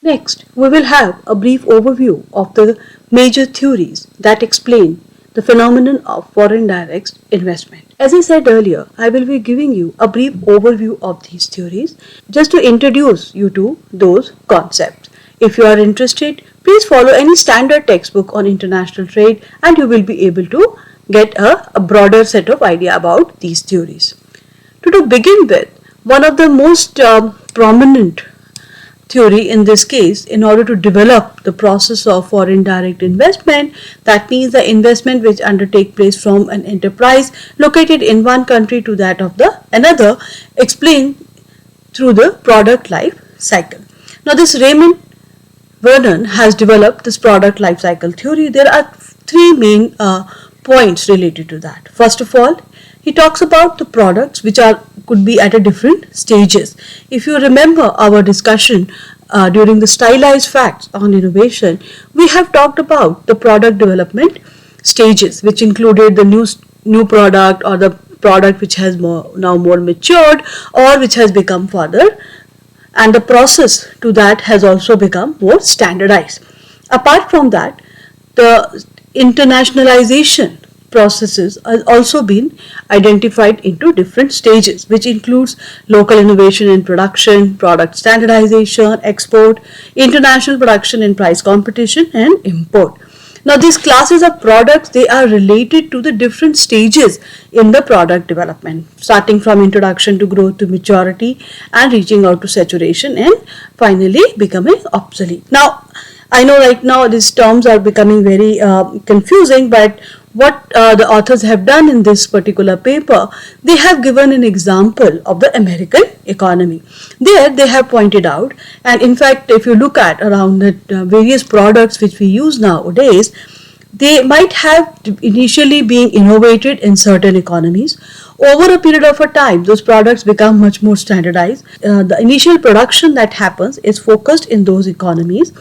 Next, we will have a brief overview of the major theories that explain the phenomenon of foreign direct investment. As I said earlier, I will be giving you a brief overview of these theories just to introduce you to those concepts. If you are interested, please follow any standard textbook on international trade and you will be able to get a broader set of idea about these theories. To begin with, one of the most prominent theory in this case, in order to develop the process of foreign direct investment, that means the investment which undertake place from an enterprise located in one country to that of the another, explained through the product life cycle. Now this Raymond Vernon has developed this product life cycle theory. There are three main points related to that. First of all, he talks about the products which could be at a different stages. If you remember our discussion during the stylized facts on innovation, we have talked about the product development stages, which included the new product or the product which has now more matured or which has become further, and the process to that has also become more standardized. Apart from that, the internationalization processes has also been identified into different stages, which includes local innovation in production, product standardization, export, international production and price competition, and import. Now these classes of products, they are related to the different stages in the product development, starting from introduction to growth to maturity and reaching out to saturation and finally becoming obsolete. Now I know right now these terms are becoming very confusing, but what the authors have done in this particular paper, they have given an example of the American economy. There they have pointed out, and in fact if you look at around the various products which we use nowadays, they might have initially been innovated in certain economies. Over a period of a time, those products become much more standardized. The initial production that happens is focused in those economies.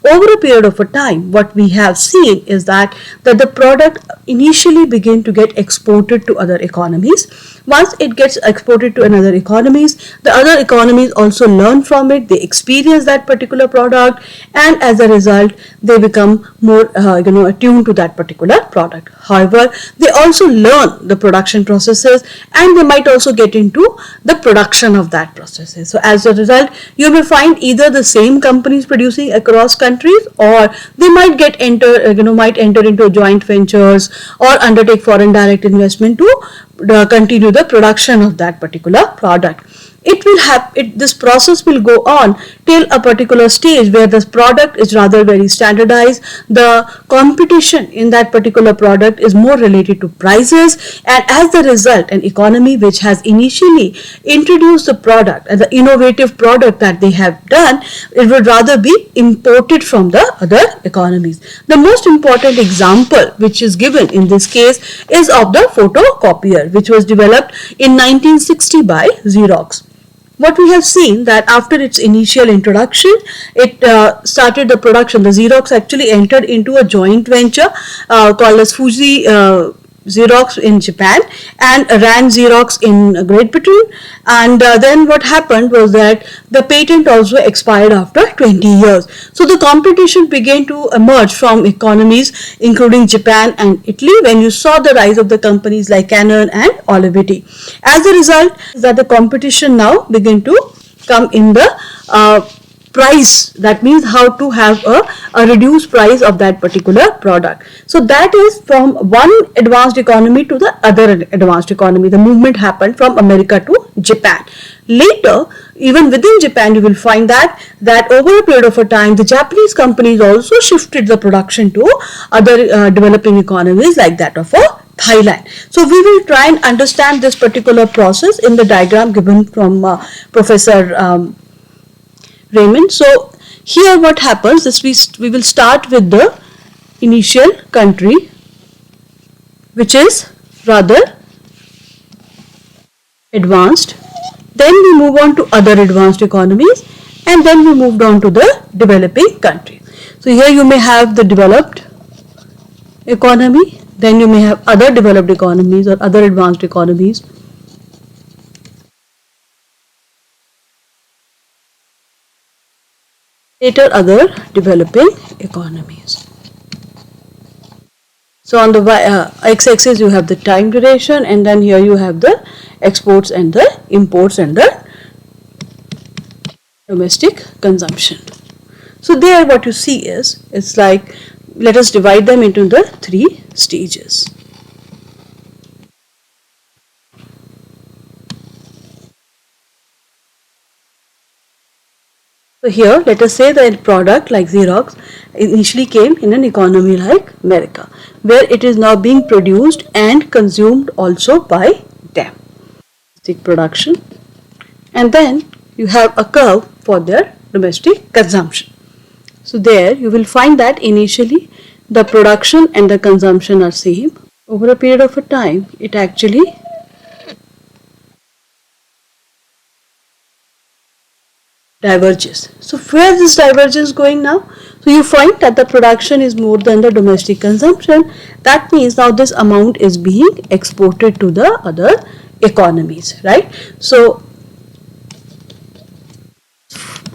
Over a period of a time, what we have seen is that the product initially begin to get exported to other economies. Once it gets exported to another economies, the other economies also learn from it, they experience that particular product, and as a result, they become more attuned to that particular product. However, they also learn the production processes and they might also get into the production of that processes. So as a result, you may find either the same companies producing across countries, or they might enter into joint ventures or undertake foreign direct investment to continue the production of that particular product. This process will go on till a particular stage where this product is rather very standardized. The competition in that particular product is more related to prices, and as a result, an economy which has initially introduced the product and the innovative product that they have done, it would rather be imported from the other economies. The most important example which is given in this case is of the photocopier, which was developed in 1960 by Xerox. What we have seen that after its initial introduction, it started the production. The Xerox actually entered into a joint venture called as Fuji Xerox in Japan and ran Xerox in Great Britain, and then what happened was that the patent also expired after 20 years. So the competition began to emerge from economies including Japan and Italy when you saw the rise of the companies like Canon and Olivetti. As a result, that the competition now began to come in the price, that means how to have a reduced price of that particular product. So that is from one advanced economy to the other advanced economy. The movement happened from America to Japan. Later, even within Japan, you will find that over a period of a time, the Japanese companies also shifted the production to other developing economies like that of Thailand. So we will try and understand this particular process in the diagram given from Professor Raymond. So here what happens is we will start with the initial country, which is rather advanced. Then we move on to other advanced economies, and then we moved on to the developing countries. So here you may have the developed economy, then you may have other developed economies or other advanced economies. later other developing economies. So on the x-axis you have the time duration, and then here you have the exports and the imports and the domestic consumption. So there what you see is, it's like, let us divide them into the three stages. So here let us say that product like Xerox initially came in an economy like America, where it is now being produced and consumed also by them. Domestic production, and then you have a curve for their domestic consumption. So there you will find that initially the production and the consumption are same. Over a period of a time, it actually diverges. So where is this divergence going now? So you find that the production is more than the domestic consumption. That means now this amount is being exported to the other economies, right? So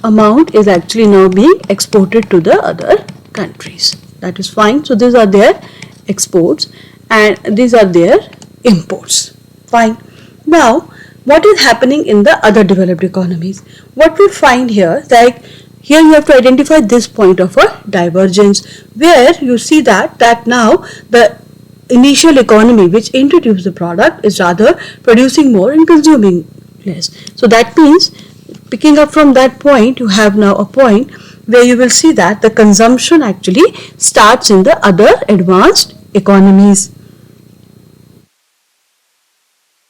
amount is actually now being exported to the other countries. That is fine. So these are their exports and these are their imports. Fine. Now what is happening in the other developed economies? What we find here, like here you have to identify this point of a divergence, where you see that now the initial economy which introduced the product is rather producing more and consuming less. So that means, picking up from that point, you have now a point where you will see that the consumption actually starts in the other advanced economies.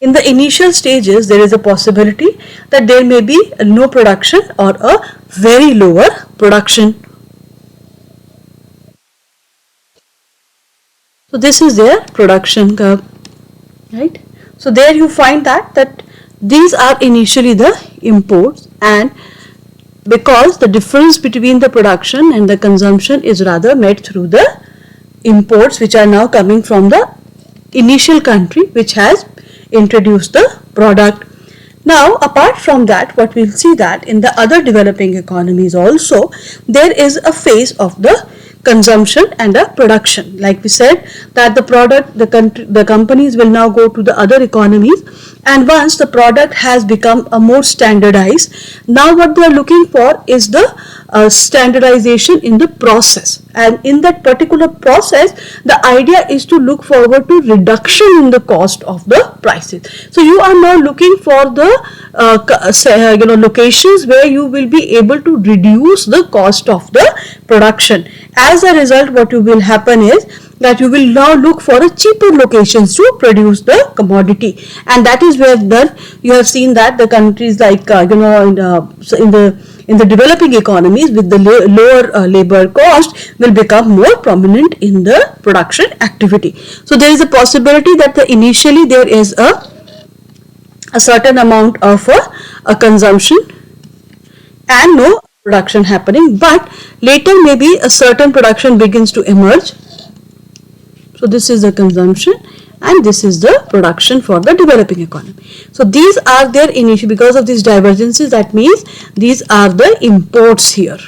In the initial stages, there is a possibility that there may be no production or a very lower production. So this is their production curve, right? So there you find that these are initially the imports, and because the difference between the production and the consumption is rather met through the imports which are now coming from the initial country which has introduced the product. Now apart from that, what we'll see that in the other developing economies also there is a phase of the consumption and the production. Like we said that the companies will now go to the other economies, and once the product has become a more standardized, now what they are looking for is the standardization in the process, and in that particular process the idea is to look forward to reduction in the cost of the prices. So you are now looking for the locations where you will be able to reduce the cost of the production. As a result, what will happen is that you will now look for a cheaper locations to produce the commodity, and that is where then you have seen that the countries like in the developing economies with the lower labor cost will become more prominent in the production activity. So there is a possibility that initially there is a certain amount of a consumption and no production happening, but later maybe a certain production begins to emerge. So this is the consumption and this is the production for the developing economy. So these are their initial, because of these divergences, that means these are the imports here.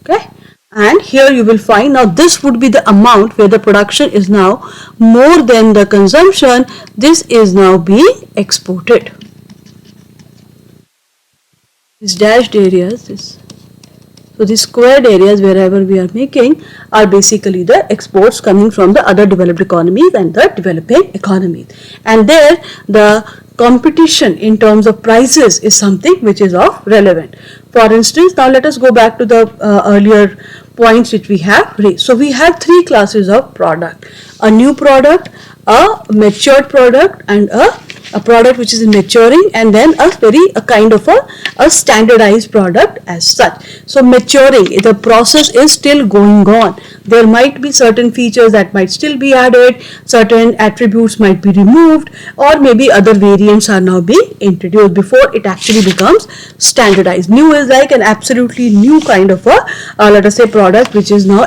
Okay, and here you will find now this would be the amount where the production is now more than the consumption. This is now being exported. These dashed areas, so these squared areas wherever we are making are basically the exports coming from the other developed economies and the developing economies. And there the competition in terms of prices is something which is of relevant. For instance, now let us go back to the earlier points which we have raised. So we have three classes of product: a new product, a matured product, and a product which is maturing, and then a kind of a standardized product as such. So maturing, the process is still going on. There might be certain features that might still be added, certain attributes might be removed, or maybe other variants are now being introduced before it actually becomes standardized. New is like an absolutely new kind of a let us say product which is now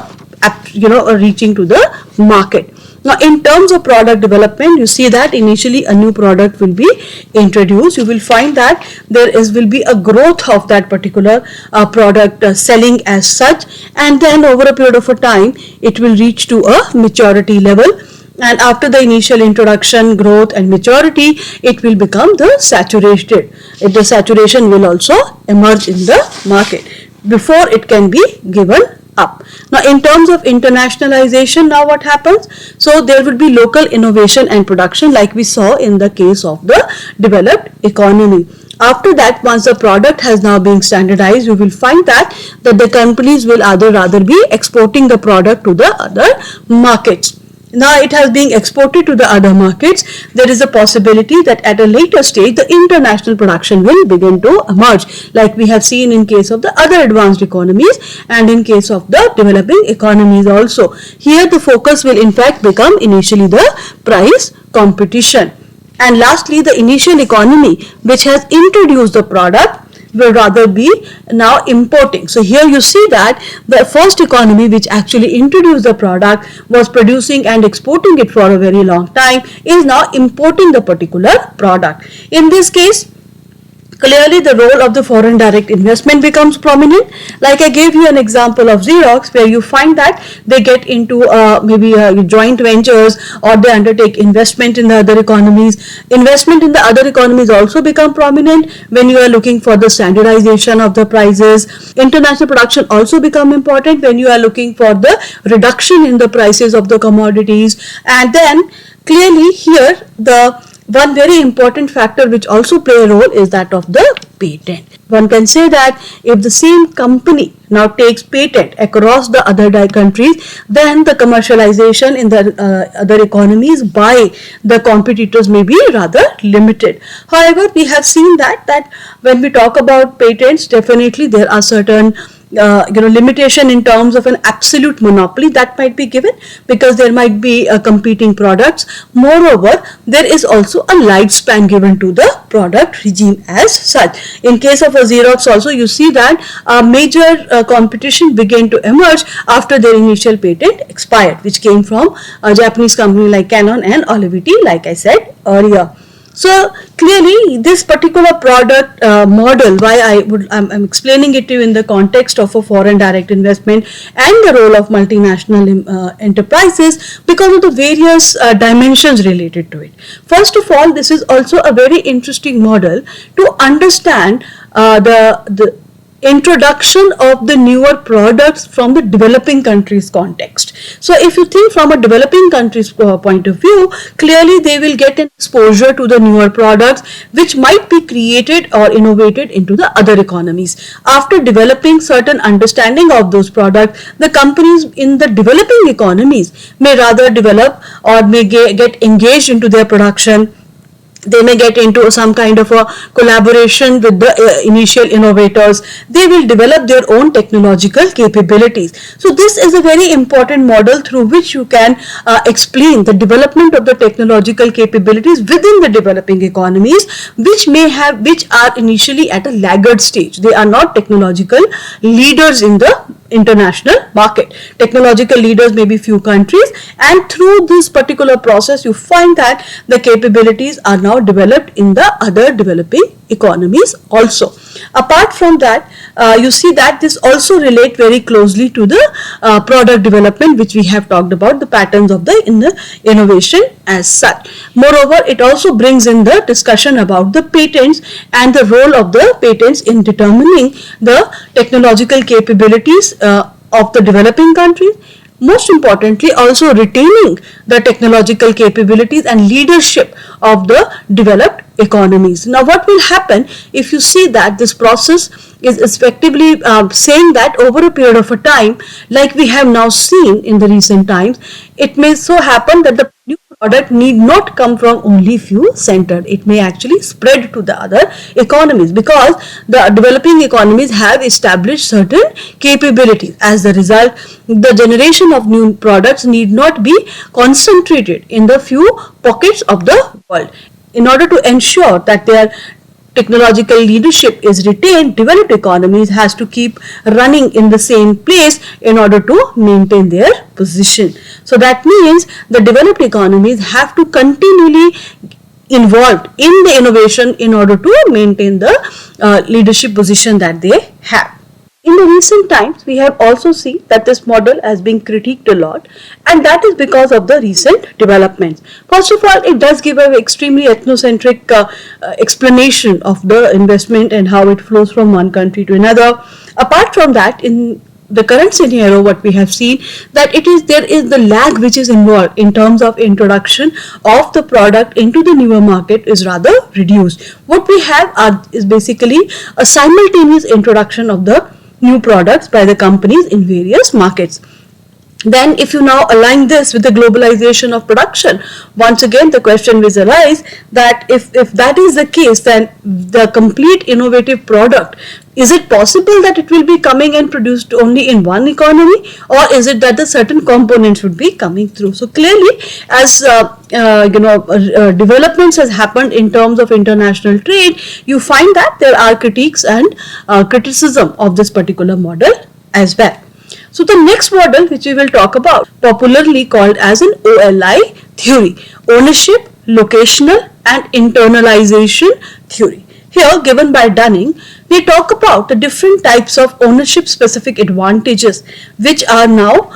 reaching to the market. Now, in terms of product development, you see that initially a new product will be introduced. You will find that will be a growth of that particular product selling as such, and then over a period of a time, it will reach to a maturity level. And after the initial introduction, growth and maturity, it will become the saturated. The saturation will also emerge in the market before it can be given up. Now, in terms of internationalization, now what happens? So there would be local innovation and production, like we saw in the case of the developed economy. After that, once the product has now been standardized, you will find that the companies will rather be exporting the product to the other markets. Now it has been exported to the other markets. There is a possibility that at a later stage, the international production will begin to emerge, like we have seen in case of the other advanced economies and in case of the developing economies also. Here the focus will in fact become initially the price competition. And lastly, the initial economy which has introduced the product will rather be now importing. So here you see that the first economy which actually introduced the product, was producing and exporting it for a very long time, is now importing the particular product. In this case, clearly the role of the foreign direct investment becomes prominent. Like I gave you an example of Xerox, where you find that they get into maybe joint ventures, or they undertake investment in the other economies. Investment in the other economies also become prominent when you are looking for the standardization of the prices. International production also become important when you are looking for the reduction in the prices of the commodities. And then clearly here the one very important factor which also play a role is that of the patent. One can say that if the same company now takes patent across the other countries, then the commercialization in the other economies by the competitors may be rather limited. However, we have seen that when we talk about patents, definitely there are certain limitation in terms of an absolute monopoly that might be given, because there might be competing products. Moreover, there is also a lifespan given to the product regime as such. In case of a Xerox also, you see that a major competition began to emerge after their initial patent expired, which came from a Japanese company like Canon and Olivetti, like I said earlier. So clearly this particular product model, why I'm explaining it to you in the context of a foreign direct investment and the role of multinational enterprises, because of the various dimensions related to it. First of all, this is also a very interesting model to understand the introduction of the newer products from the developing countries context. So if you think from a developing countries point of view, clearly they will get an exposure to the newer products which might be created or innovated into the other economies. After developing certain understanding of those products, the companies in the developing economies may rather develop or may get engaged into their production. They may get into some kind of a collaboration with the initial innovators. They will develop their own technological capabilities. So this is a very important model through which you can explain the development of the technological capabilities within the developing economies, which are initially at a laggard stage. They are not technological leaders in the international market. Technological leaders may be few countries, and through this particular process you find that the capabilities are now developed in the other developing economies also. Apart from that, you see that this also relate very closely to the product development, which we have talked about, the patterns of the innovation as such. Moreover, it also brings in the discussion about the patents and the role of the patents in determining the technological capabilities of the developing countries. Most importantly, also retaining the technological capabilities and leadership of the developed economies. Now, what will happen if you see that this process is effectively saying that over a period of a time, like we have now seen in the recent times, it may so happen that the new product need not come from only few centered. It may actually spread to the other economies, because the developing economies have established certain capabilities. As a result, the generation of new products need not be concentrated in the few pockets of the world. In order to ensure that they are technological leadership is retained, developed economies has to keep running in the same place in order to maintain their position. So that means the developed economies have to continually involved in the innovation in order to maintain the leadership position that they have. In the recent times, we have also seen that this model has been critiqued a lot, and that is because of the recent developments. First of all, it does give an extremely ethnocentric explanation of the investment and how it flows from one country to another. Apart from that, in the current scenario, what we have seen, that there is the lag which is involved in terms of introduction of the product into the newer market is rather reduced. What we have is basically a simultaneous introduction of the new products by the companies in various markets. Then if you now align this with the globalization of production, once again the question will arise that if that is the case, then the complete innovative product, is it possible that it will be coming and produced only in one economy, or is it that the certain components would be coming through? So clearly, as developments has happened in terms of international trade, you find that there are critiques and criticism of this particular model as well. So the next model which we will talk about, popularly called as an OLI theory, ownership, locational and internalization theory. Here, given by Dunning, we talk about the different types of ownership specific advantages which are now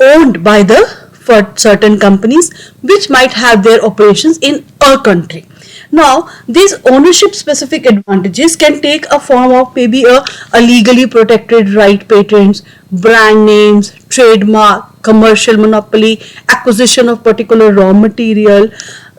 owned by for certain companies which might have their operations in a country. Now, these ownership specific advantages can take a form of maybe a legally protected right, patents, brand names, trademark, commercial monopoly, acquisition of particular raw material.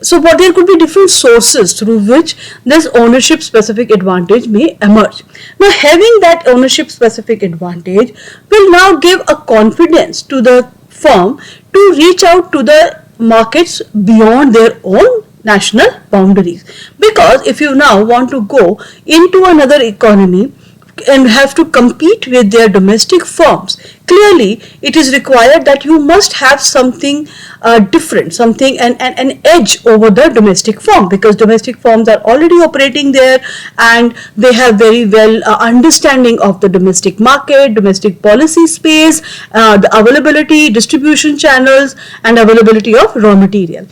So, but there could be different sources through which this ownership specific advantage may emerge. Now, having that ownership specific advantage will now give a confidence to the firm to reach out to the markets beyond their own national boundaries. Because if you now want to go into another economy and have to compete with their domestic firms, clearly it is required that you must have something different, something an edge over the domestic firm, because domestic firms are already operating there and they have very well understanding of the domestic market, domestic policy space, the availability, distribution channels and availability of raw material.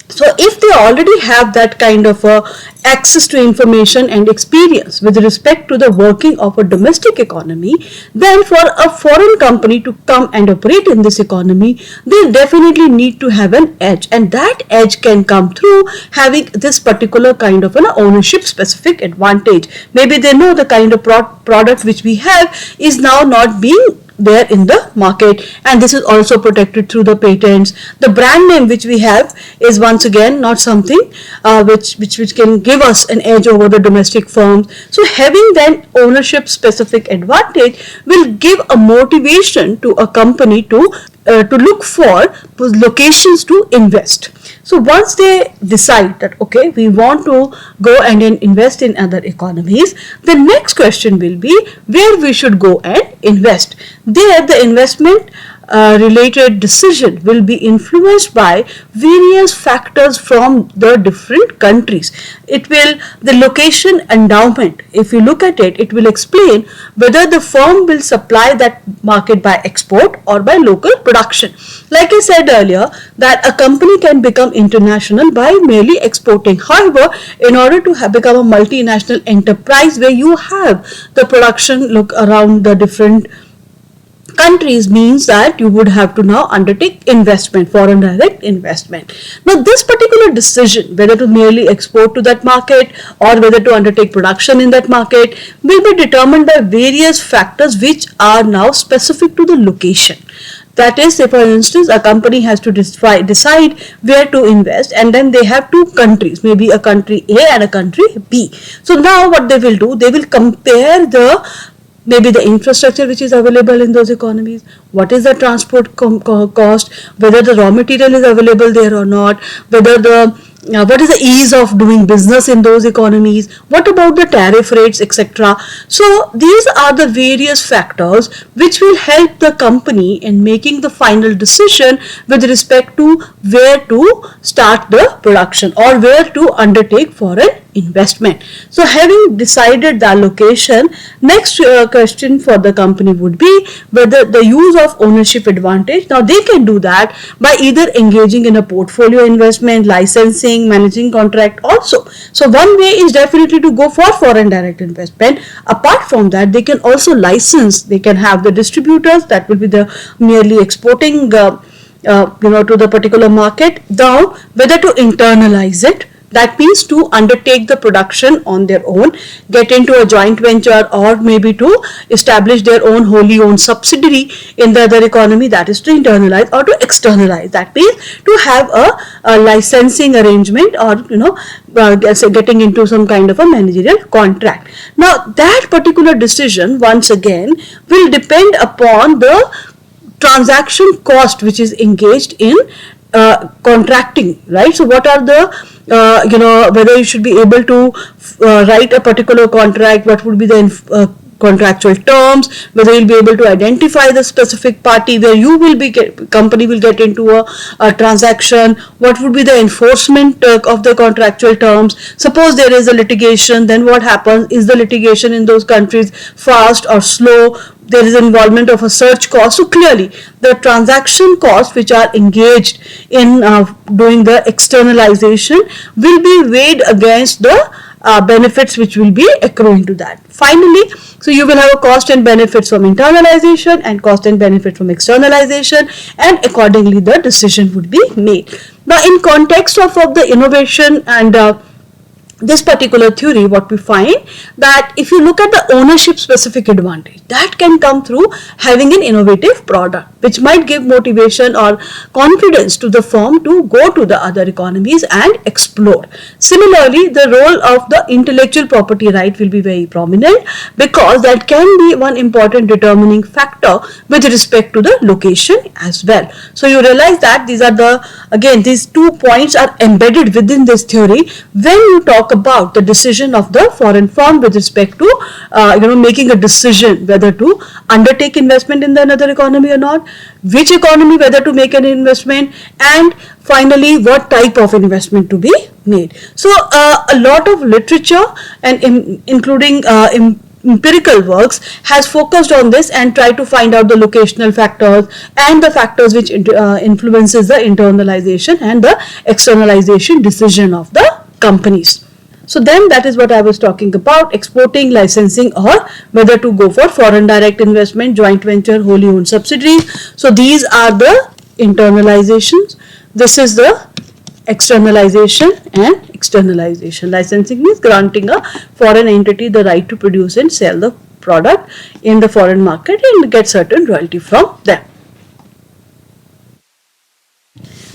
So if they already have that kind of access to information and experience with respect to the working of a domestic economy, then for a foreign company to come and operate in this economy, they definitely need to have an edge, and that edge can come through having this particular kind of an ownership specific advantage. Maybe they know the kind of product which we have is now not being there in the market, and this is also protected through the patents. The brand name which we have is once again not something which can give us an edge over the domestic firms. So having then ownership specific advantage will give a motivation to a company to look for locations to invest. So once they decide that okay, we want to go and invest in other economies, the next question will be where we should go and invest. There the investment related decision will be influenced by various factors from the different countries. It will, the location endowment, if you look at it, it will explain whether the firm will supply that market by export or by local production. Like I said earlier, that a company can become international by merely exporting. However, in order to become a multinational enterprise where you have the production look around the different countries, means that you would have to now undertake investment, foreign direct investment. Now this particular decision whether to merely export to that market or whether to undertake production in that market will be determined by various factors which are now specific to the location. That is, say for instance, a company has to decide where to invest, and then they have two countries, maybe a country A and a country B. So now what they will do, they will compare maybe the infrastructure which is available in those economies, what is the transport cost, whether the raw material is available there or not, whether what is the ease of doing business in those economies, what about the tariff rates, etc. So these are the various factors which will help the company in making the final decision with respect to where to start the production or where to undertake foreign investment. So having decided the allocation, next question for the company would be whether the use of ownership advantage. Now they can do that by either engaging in a portfolio investment, licensing, managing contract also. So one way is definitely to go for foreign direct investment. Apart from that, they can also license, they can have the distributors that will be the merely exporting to the particular market. Now whether to internalize it, that means to undertake the production on their own, get into a joint venture, or maybe to establish their own wholly owned subsidiary in the other economy, that is to internalize, or to externalize, that means to have a licensing arrangement, or getting into some kind of a managerial contract. Now that particular decision once again will depend upon the transaction cost which is engaged in contracting, right? So what are the whether you should be able to write a particular contract, what would be the contractual terms, whether you'll be able to identify the specific party where you will be company will get into a transaction, what would be the enforcement of the contractual terms. Suppose there is a litigation, then what happens? Is the litigation in those countries fast or slow? There is involvement of a search cost. So clearly the transaction costs which are engaged in doing the externalization will be weighed against the benefits which will be accruing to that. Finally, so you will have a cost and benefits from internalization and cost and benefit from externalization, and accordingly the decision would be made. Now in context of the innovation and this particular theory, what we find that if you look at the ownership specific advantage, that can come through having an innovative product which might give motivation or confidence to the firm to go to the other economies and explore. Similarly, the role of the intellectual property right will be very prominent, because that can be one important determining factor with respect to the location as well. So you realize that these are these 2 points are embedded within this theory when you talk about the decision of the foreign firm with respect to making a decision whether to undertake investment in the another economy or not, which economy whether to make an investment, and finally what type of investment to be made. So a lot of literature and including empirical works has focused on this and tried to find out the locational factors and the factors which influences the internalization and the externalization decision of the companies. So then that is what I was talking about: exporting, licensing, or whether to go for foreign direct investment, joint venture, wholly owned subsidiaries. So these are the internalizations. This is the externalization and externalization. Licensing means granting a foreign entity the right to produce and sell the product in the foreign market and get certain royalty from them.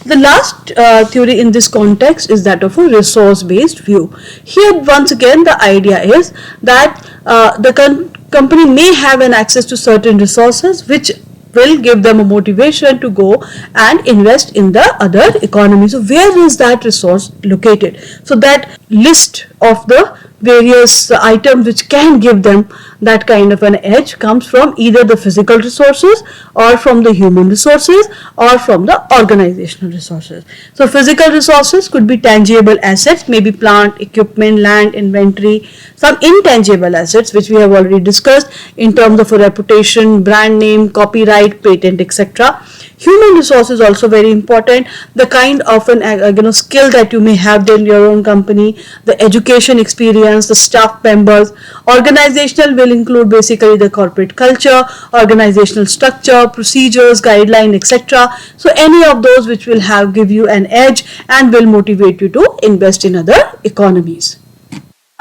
The last theory in this context is that of a resource-based view. Here once again the idea is that the company may have an access to certain resources which will give them a motivation to go and invest in the other economy. So where is that resource located? So that list of the various items which can give them that kind of an edge comes from either the physical resources or from the human resources or from the organizational resources. So physical resources could be tangible assets, maybe plant, equipment, land, inventory, some intangible assets which we have already discussed in terms of a reputation, brand name, copyright, patent, etc. Human resources also very important, the kind of an skill that you may have in your own company, the education experience, the staff members. Organizational will include basically the corporate culture, organizational structure, procedures, guideline, etc. So any of those which will give you an edge and will motivate you to invest in other economies.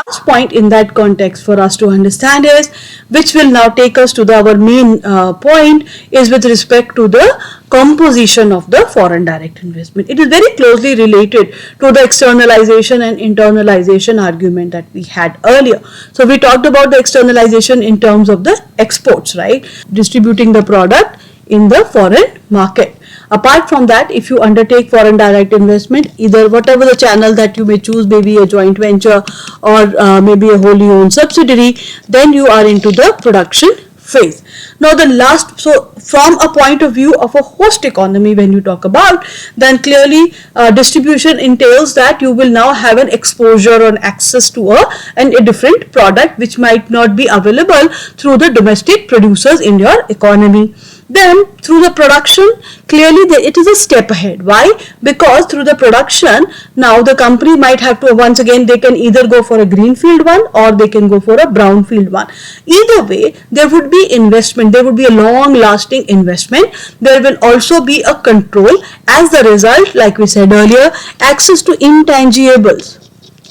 Last point in that context for us to understand is, which will now take us to our main point, is with respect to the composition of the foreign direct investment. It is very closely related to the externalization and internalization argument that we had earlier. So we talked about the externalization in terms of the exports, right? Distributing the product in the foreign market. Apart from that, if you undertake foreign direct investment, either whatever the channel that you may choose, maybe a joint venture or maybe a wholly owned subsidiary, then you are into the production phase. Now the last, so from a point of view of a host economy, when you talk about, then clearly distribution entails that you will now have an exposure or access to a different product which might not be available through the domestic producers in your economy. Then through the production, clearly it is a step ahead. Why? Because through the production, now the company might have to, once again, they can either go for a greenfield one or they can go for a brownfield one. Either way, there would be investment, there would be a long lasting investment. There will also be a control. As the result, like we said earlier, access to intangibles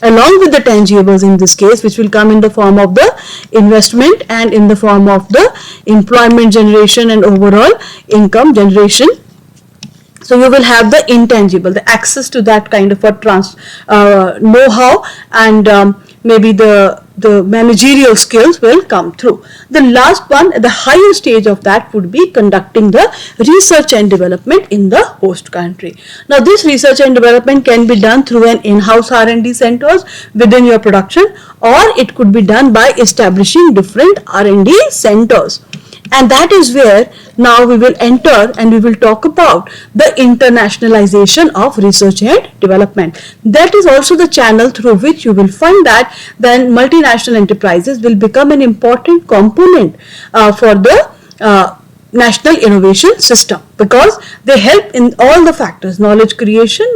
along with the tangibles in this case, which will come in the form of the investment and in the form of the employment generation and overall income generation. So you will have the intangible, the access to that kind of a know-how, and maybe the managerial skills will come through. The last one, the higher stage of that would be conducting the research and development in the host country. Now this research and development can be done through an in-house R&D centers within your production, or it could be done by establishing different R&D centers. And that is where now we will enter and we will talk about the internationalization of research and development. That is also the channel through which you will find that then multinational enterprises will become an important component for the national innovation system, because they help in all the factors, knowledge creation,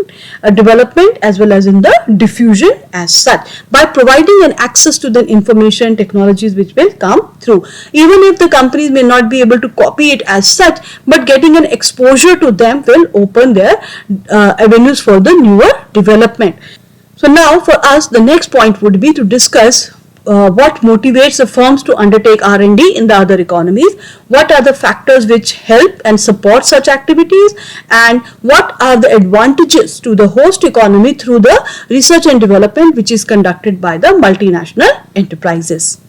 development, as well as in the diffusion as such, by providing an access to the information technologies which will come through. Even if the companies may not be able to copy it as such, but getting an exposure to them will open their avenues for the newer development. So now for us, the next point would be to discuss what motivates the firms to undertake R&D in the other economies, what are the factors which help and support such activities, and what are the advantages to the host economy through the research and development which is conducted by the multinational enterprises.